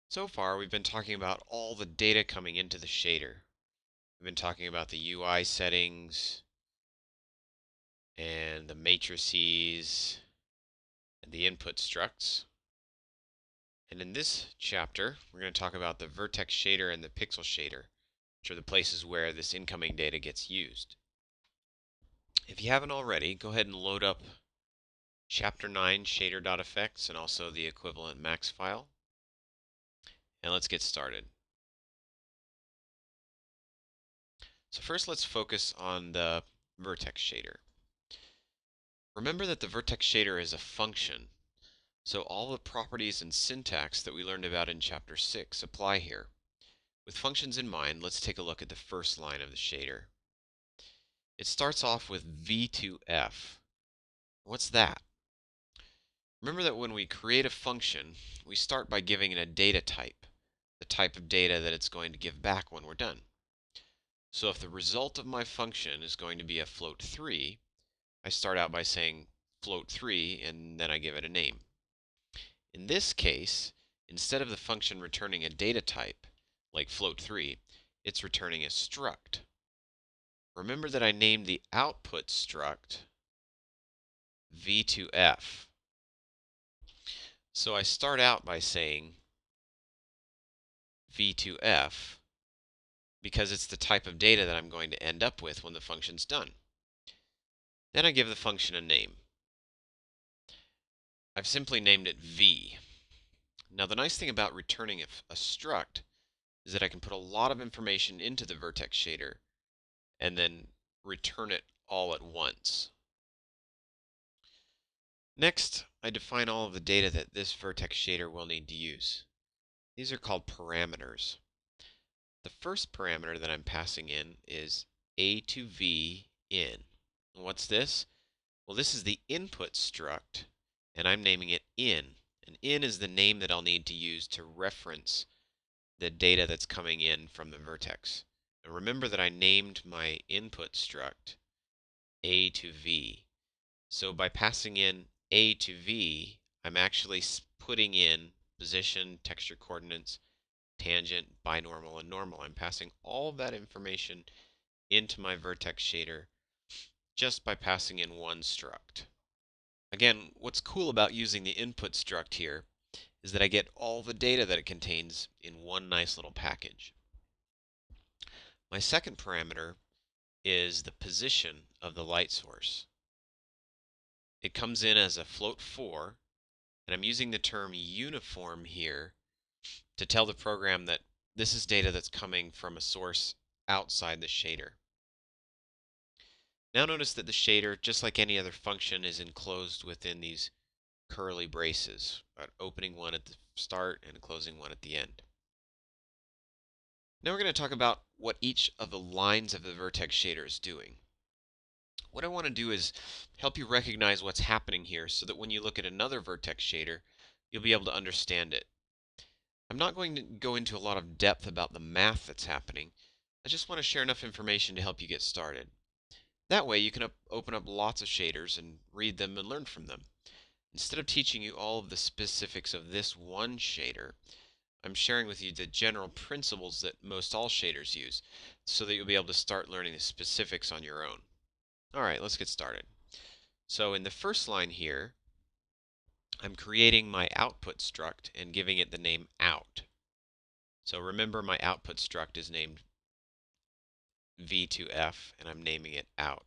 So far, we've been talking about all the data coming into the shader. We've been talking about the UI settings and the matrices and the input structs. And in this chapter, we're going to talk about the vertex shader and the pixel shader, which are the places where this incoming data gets used. If you haven't already, go ahead and load up Chapter 9 shader.effects and also the equivalent max file. And let's get started. So first, let's focus on the vertex shader. Remember that the vertex shader is a function, so all the properties and syntax that we learned about in Chapter 6 apply here. With functions in mind, let's take a look at the first line of the shader. It starts off with v2f. What's that? Remember that when we create a function, we start by giving it a data type, the type of data that it's going to give back when we're done. So if the result of my function is going to be a float 3, I start out by saying float 3 and then I give it a name. In this case, instead of the function returning a data type, like float3, it's returning a struct. Remember that I named the output struct v2f. So I start out by saying v2f because it's the type of data that I'm going to end up with when the function's done. Then I give the function a name. I've simply named it v. Now the nice thing about returning a struct is that I can put a lot of information into the vertex shader and then return it all at once. Next, I define all of the data that this vertex shader will need to use. These are called parameters. The first parameter that I'm passing in is a to v in. And what's this? Well, this is the input struct, and I'm naming it in. And in is the name that I'll need to use to reference the data that's coming in from the vertex. And remember that I named my input struct a to v. So by passing in a to v, I'm actually putting in position, texture coordinates, tangent, binormal, and normal. I'm passing all of that information into my vertex shader just by passing in one struct. Again, what's cool about using the input struct here is that I get all the data that it contains in one nice little package. My second parameter is the position of the light source. It comes in as a float 4, and I'm using the term uniform here to tell the program that this is data that's coming from a source outside the shader. Now notice that the shader, just like any other function, is enclosed within these curly braces, opening one at the start and closing one at the end. Now we're going to talk about what each of the lines of the vertex shader is doing. What I want to do is help you recognize what's happening here so that when you look at another vertex shader, you'll be able to understand it. I'm not going to go into a lot of depth about the math that's happening. I just want to share enough information to help you get started. That way you can open up lots of shaders and read them and learn from them. Instead of teaching you all of the specifics of this one shader, I'm sharing with you the general principles that most all shaders use so that you'll be able to start learning the specifics on your own. Alright, let's get started. So in the first line here, I'm creating my output struct and giving it the name out. So remember my output struct is named v2f and I'm naming it out.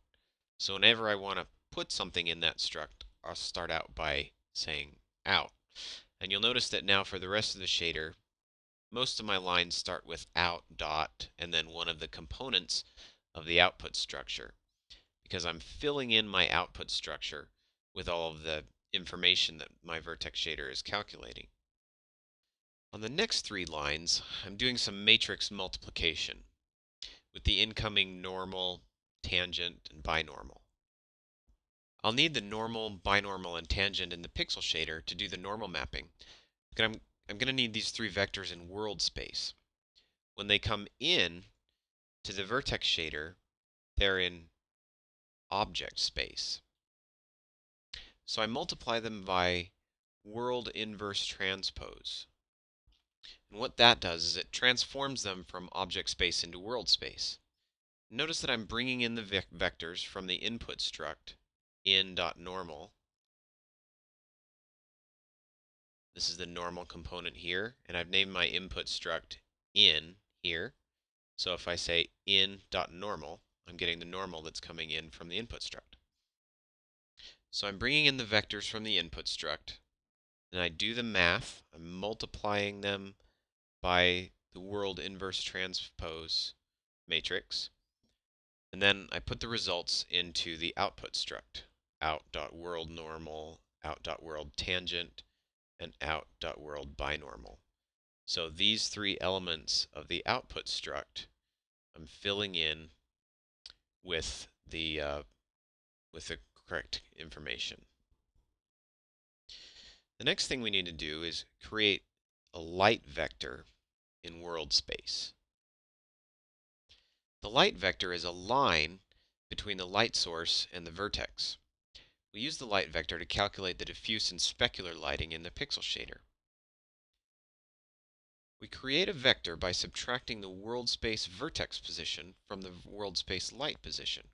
So whenever I want to put something in that struct, I'll start out by saying out. And you'll notice that now for the rest of the shader, most of my lines start with out dot and then one of the components of the output structure, because I'm filling in my output structure with all of the information that my vertex shader is calculating. On the next 3 lines, I'm doing some matrix multiplication with the incoming normal, tangent, and binormal. I'll need the normal, binormal, and tangent in the pixel shader to do the normal mapping. I'm going to need these 3 vectors in world space. When they come in to the vertex shader, they're in object space. So I multiply them by world inverse transpose. And what that does is it transforms them from object space into world space. Notice that I'm bringing in the vectors from the input struct in.normal. This is the normal component here, and I've named my input struct in here. So if I say in.normal, I'm getting the normal that's coming in from the input struct. So I'm bringing in the vectors from the input struct, and I do the math. I'm multiplying them by the world inverse transpose matrix, and then I put the results into the output struct, out.worldNormal, out.world tangent, and out.world binormal. So these three elements of the output struct I'm filling in with the correct information. The next thing we need to do is create a light vector in world space. The light vector is a line between the light source and the vertex. We use the light vector to calculate the diffuse and specular lighting in the pixel shader. We create a vector by subtracting the world space vertex position from the world space light position.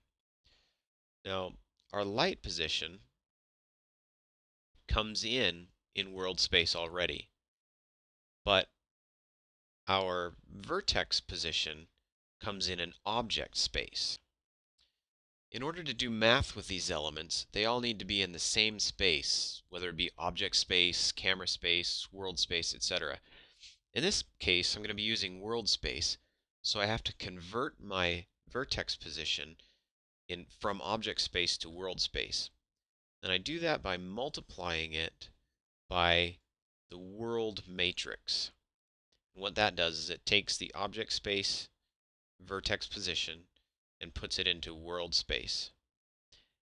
Now, our light position comes in world space already, but our vertex position comes in an object space. In order to do math with these elements, they all need to be in the same space, whether it be object space, camera space, world space, etc. In this case, I'm going to be using world space, so I have to convert my vertex position from object space to world space. And I do that by multiplying it by the world matrix. And what that does is it takes the object space vertex position and puts it into world space.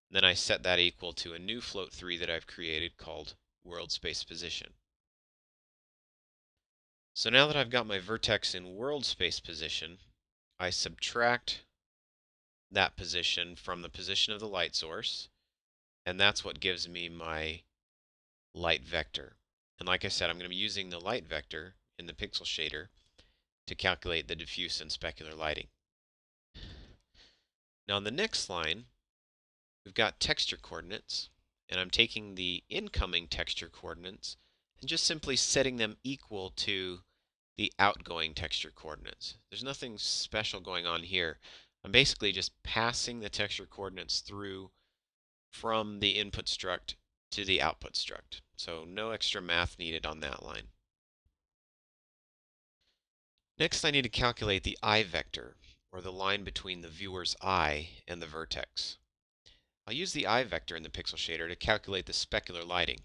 And then I set that equal to a new float 3 that I've created called world space position. So now that I've got my vertex in world space position, I subtract that position from the position of the light source, and that's what gives me my light vector. And like I said, I'm going to be using the light vector in the pixel shader to calculate the diffuse and specular lighting. Now on the next line, we've got texture coordinates, and I'm taking the incoming texture coordinates and just simply setting them equal to the outgoing texture coordinates. There's nothing special going on here. I'm basically just passing the texture coordinates through from the input struct to the output struct. So no extra math needed on that line. Next, I need to calculate the eye vector, or the line between the viewer's eye and the vertex. I'll use the eye vector in the pixel shader to calculate the specular lighting.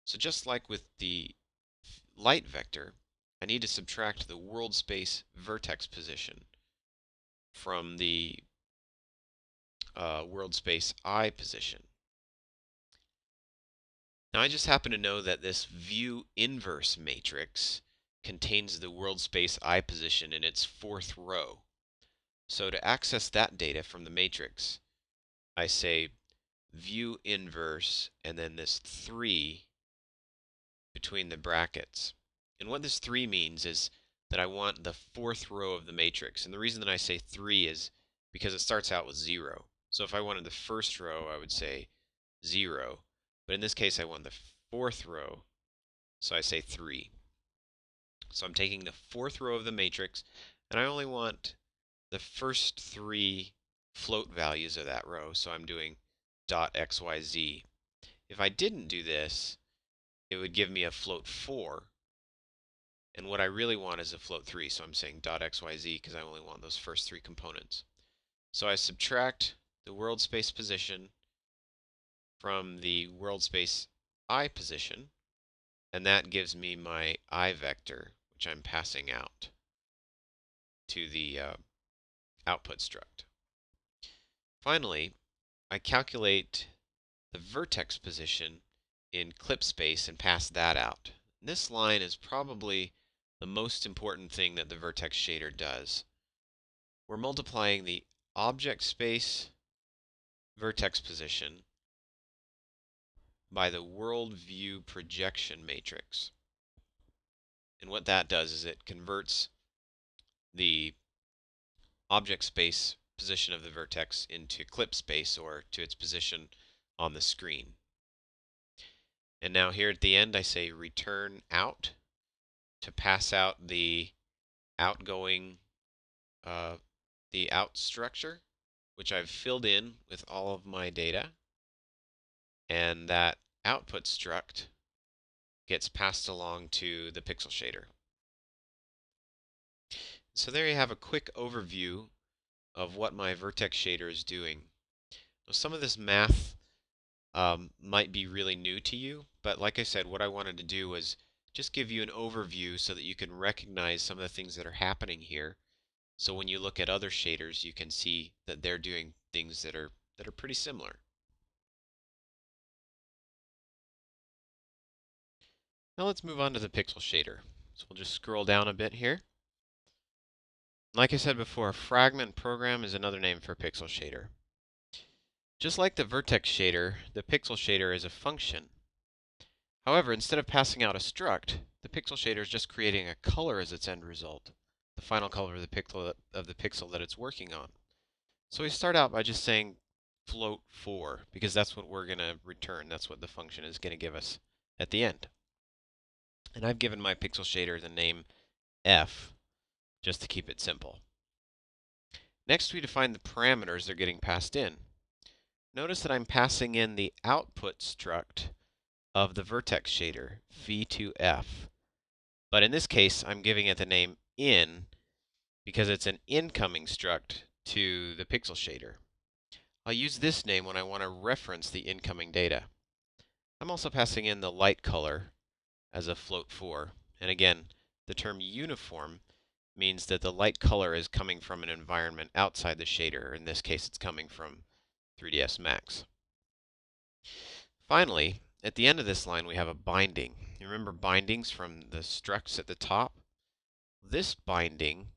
So just like with the light vector, I need to subtract the world space vertex position from the world space eye position. Now I just happen to know that this view inverse matrix contains the world space eye position in its fourth row. So to access that data from the matrix, I say view inverse and then this 3 between the brackets. And what this 3 means is that I want the fourth row of the matrix. And the reason that I say 3 is because it starts out with 0. So if I wanted the first row, I would say 0. But in this case, I want the fourth row, so I say 3. So I'm taking the fourth row of the matrix, and I only want the first 3 float values of that row, so I'm doing .xyz. If I didn't do this, it would give me a float 4, and what I really want is a float 3, so I'm saying .xyz because I only want those first 3 components. So I subtract the world space position from the world space eye position, and that gives me my eye vector, which I'm passing out to the output struct. Finally, I calculate the vertex position in clip space and pass that out. This line is probably the most important thing that the vertex shader does. We're multiplying the object space vertex position by the world view projection matrix. And what that does is it converts the object space position of the vertex into clip space, or to its position on the screen. And now here at the end I say return out to pass out the outgoing, the out structure, which I've filled in with all of my data. And that output struct gets passed along to the pixel shader. So there you have a quick overview of what my vertex shader is doing. Now, some of this math might be really new to you, but like I said, what I wanted to do was just give you an overview so that you can recognize some of the things that are happening here. So when you look at other shaders, you can see that they're doing things that are pretty similar. Now let's move on to the pixel shader. So we'll just scroll down a bit here. Like I said before, a fragment program is another name for pixel shader. Just like the vertex shader, the pixel shader is a function. However, instead of passing out a struct, the pixel shader is just creating a color as its end result, the final color of the pixel that it's working on. So we start out by just saying float 4, because that's what we're going to return. That's what the function is going to give us at the end. And I've given my pixel shader the name f, just to keep it simple. Next, we define the parameters that are getting passed in. Notice that I'm passing in the output struct of the vertex shader, v2f. But in this case, I'm giving it the name in because it's an incoming struct to the pixel shader. I'll use this name when I want to reference the incoming data. I'm also passing in the light color as a float 4. And again, the term uniform means that the light color is coming from an environment outside the shader. In this case, it's coming from 3ds Max. Finally, at the end of this line, we have a binding. You remember bindings from the structs at the top? This binding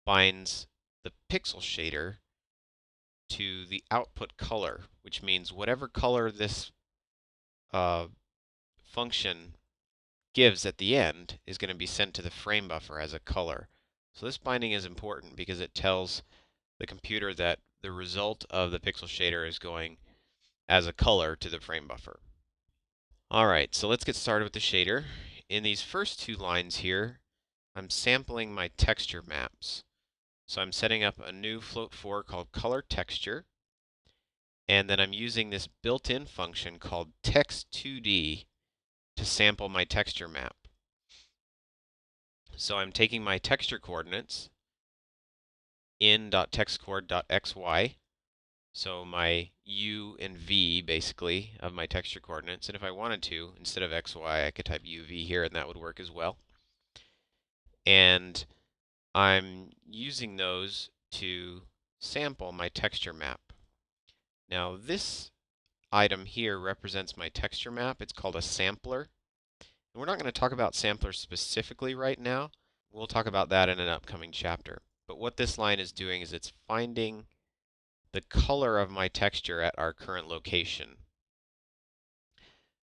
binds the pixel shader to the output color, which means whatever color this function gives at the end is going to be sent to the frame buffer as a color. So this binding is important because it tells the computer that the result of the pixel shader is going as a color to the frame buffer. Alright, so let's get started with the shader. In these first two lines here, I'm sampling my texture maps. So I'm setting up a new float 4 called color texture, and then I'm using this built-in function called text2d to sample my texture map. So I'm taking my texture coordinates in.textcoord.xy, so my u and v basically of my texture coordinates, and if I wanted to, instead of xy, I could type uv here and that would work as well. And I'm using those to sample my texture map. Now this item here represents my texture map. It's called a sampler. And we're not going to talk about samplers specifically right now. We'll talk about that in an upcoming chapter. But what this line is doing is it's finding the color of my texture at our current location.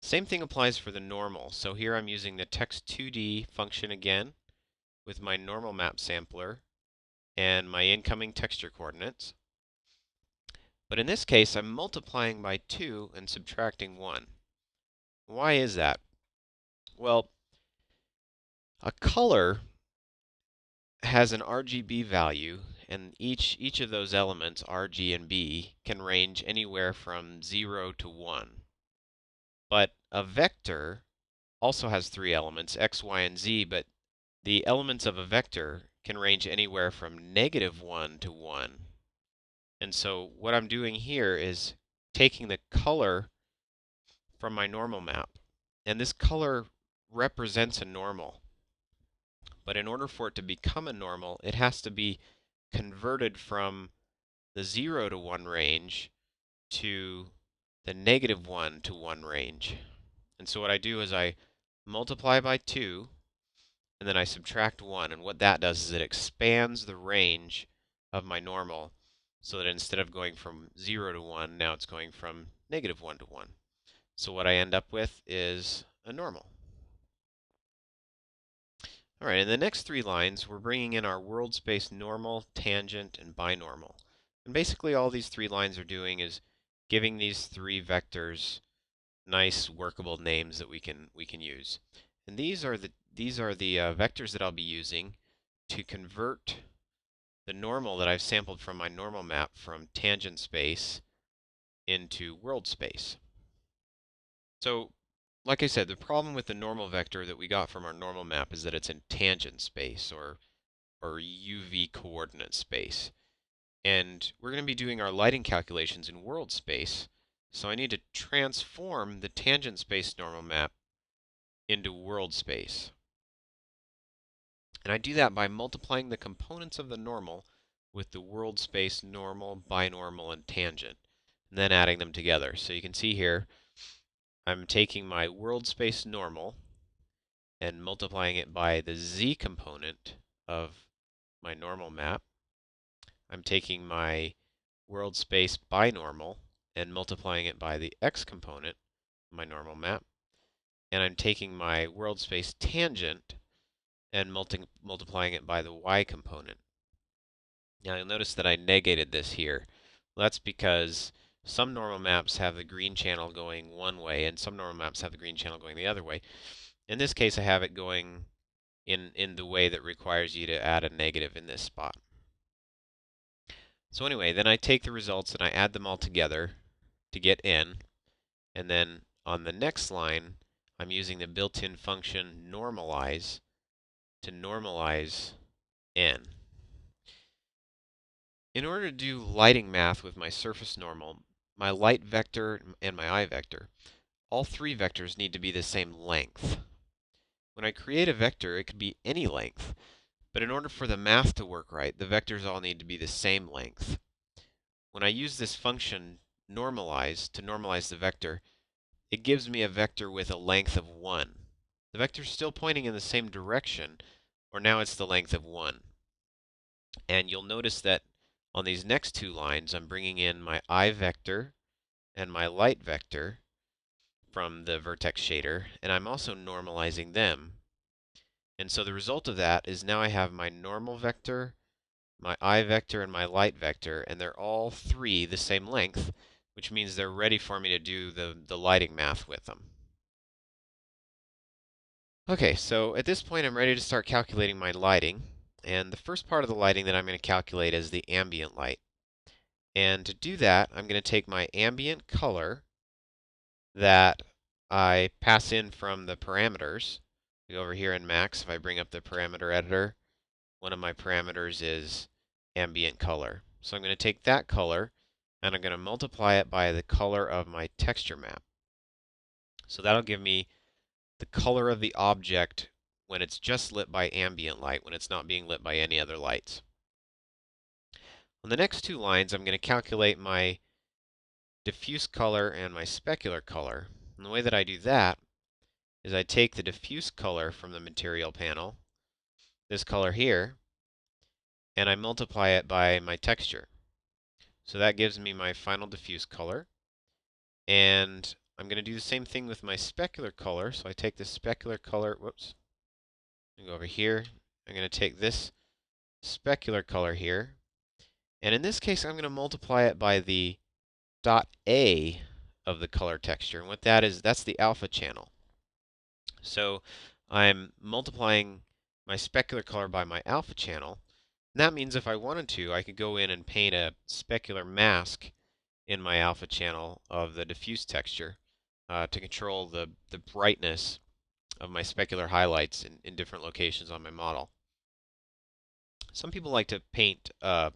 Same thing applies for the normal. So here I'm using the text2d function again with my normal map sampler and my incoming texture coordinates. But in this case, I'm multiplying by 2 and subtracting 1. Why is that? Well, a color has an RGB value, and each of those elements, R, G, and B, can range anywhere from 0 to 1. But a vector also has 3 elements, X, Y, and Z, but the elements of a vector can range anywhere from -1 to 1. And so what I'm doing here is taking the color from my normal map, and this color represents a normal. But in order for it to become a normal, it has to be converted from the 0 to 1 range to the -1 to 1 range. And so what I do is I multiply by 2, and then I subtract 1. And what that does is it expands the range of my normal so that instead of going from 0 to 1, now it's going from -1 to 1. So what I end up with is a normal. All right, in the next three lines, we're bringing in our world space normal, tangent, and binormal. And basically all these three lines are doing is giving these three vectors nice workable names that we can use. And these are the vectors that I'll be using to convert the normal that I've sampled from my normal map from tangent space into world space. So, like I said, the problem with the normal vector that we got from our normal map is that it's in tangent space, or UV coordinate space. And we're going to be doing our lighting calculations in world space, so I need to transform the tangent space normal map into world space. And I do that by multiplying the components of the normal with the world space normal, binormal, and tangent, and then adding them together. So you can see here, I'm taking my world space normal and multiplying it by the z component of my normal map. I'm taking my world space binormal and multiplying it by the x component of my normal map. And I'm taking my world space tangent and multiplying it by the y component. Now you'll notice that I negated this here. Well, that's because some normal maps have the green channel going one way and some normal maps have the green channel going the other way. In this case, I have it going in the way that requires you to add a negative in this spot. So anyway, then I take the results and I add them all together to get n, and then on the next line, I'm using the built-in function normalize to normalize n. In order to do lighting math with my surface normal, my light vector and my I vector, all three vectors need to be the same length. When I create a vector, it could be any length, but in order for the math to work right, the vectors all need to be the same length. When I use this function normalize to normalize the vector, it gives me a vector with a length of 1. The vector's still pointing in the same direction, or now it's the length of 1. And you'll notice that on these next two lines, I'm bringing in my I vector and my light vector from the vertex shader, and I'm also normalizing them. And so the result of that is now I have my normal vector, my I vector, and my light vector, and they're all three the same length, which means they're ready for me to do the lighting math with them. Okay, so at this point I'm ready to start calculating my lighting. And the first part of the lighting that I'm going to calculate is the ambient light. And to do that, I'm going to take my ambient color that I pass in from the parameters. We go over here in Max, if I bring up the parameter editor, one of my parameters is ambient color. So I'm going to take that color and I'm going to multiply it by the color of my texture map. So that'll give me the color of the object when it's just lit by ambient light, when it's not being lit by any other lights. On the next two lines, I'm going to calculate my diffuse color and my specular color. And the way that I do that is I take the diffuse color from the material panel, this color here, and I multiply it by my texture. So that gives me my final diffuse color. And I'm going to do the same thing with my specular color. So I take the specular color, whoops, go over here. I'm going to take this specular color here. And in this case, I'm going to multiply it by the dot A of the color texture. And what that is, that's the alpha channel. So I'm multiplying my specular color by my alpha channel. And that means if I wanted to, I could go in and paint a specular mask in my alpha channel of the diffuse texture to control the brightness of my specular highlights in different locations on my model. Some people like to paint a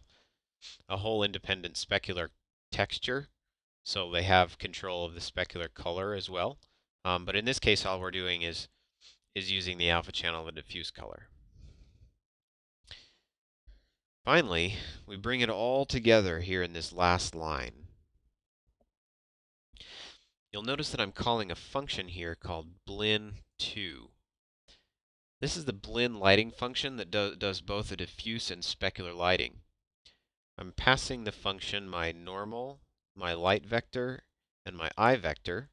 whole independent specular texture, so they have control of the specular color as well. But in this case, all we're doing is using the alpha channel of the diffuse color. Finally, we bring it all together here in this last line. You'll notice that I'm calling a function here called blin2. This is the blin lighting function that does both the diffuse and specular lighting. I'm passing the function my normal, my light vector, and my I vector.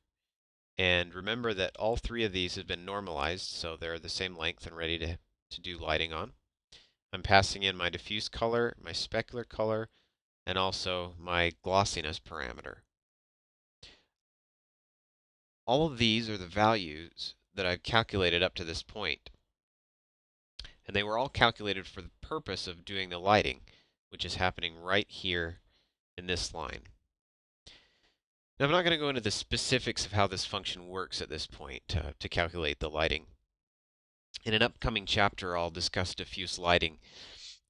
And remember that all three of these have been normalized, so they're the same length and ready to to do lighting on. I'm passing in my diffuse color, my specular color, and also my glossiness parameter. All of these are the values that I've calculated up to this point. And they were all calculated for the purpose of doing the lighting, which is happening right here in this line. Now, I'm not going to go into the specifics of how this function works at this point to calculate the lighting. In an upcoming chapter, I'll discuss diffuse lighting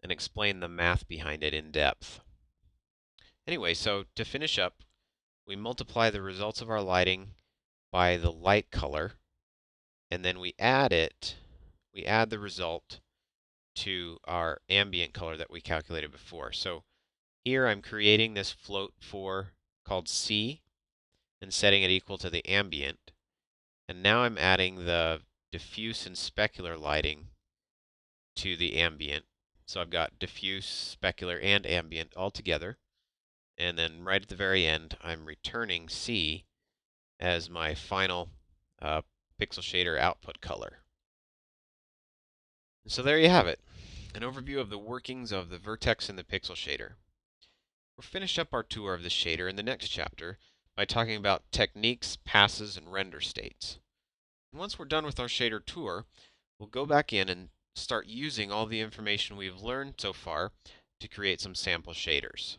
and explain the math behind it in depth. Anyway, so to finish up, we multiply the results of our lighting by the light color, and then we add the result to our ambient color that we calculated before. So here I'm creating this float for called C and setting it equal to the ambient. And now I'm adding the diffuse and specular lighting to the ambient. So I've got diffuse, specular, and ambient all together. And then right at the very end, I'm returning C as my final pixel shader output color. And so there you have it, an overview of the workings of the vertex and the pixel shader. We'll finish up our tour of the shader in the next chapter by talking about techniques, passes, and render states. And once we're done with our shader tour, we'll go back in and start using all the information we've learned so far to create some sample shaders.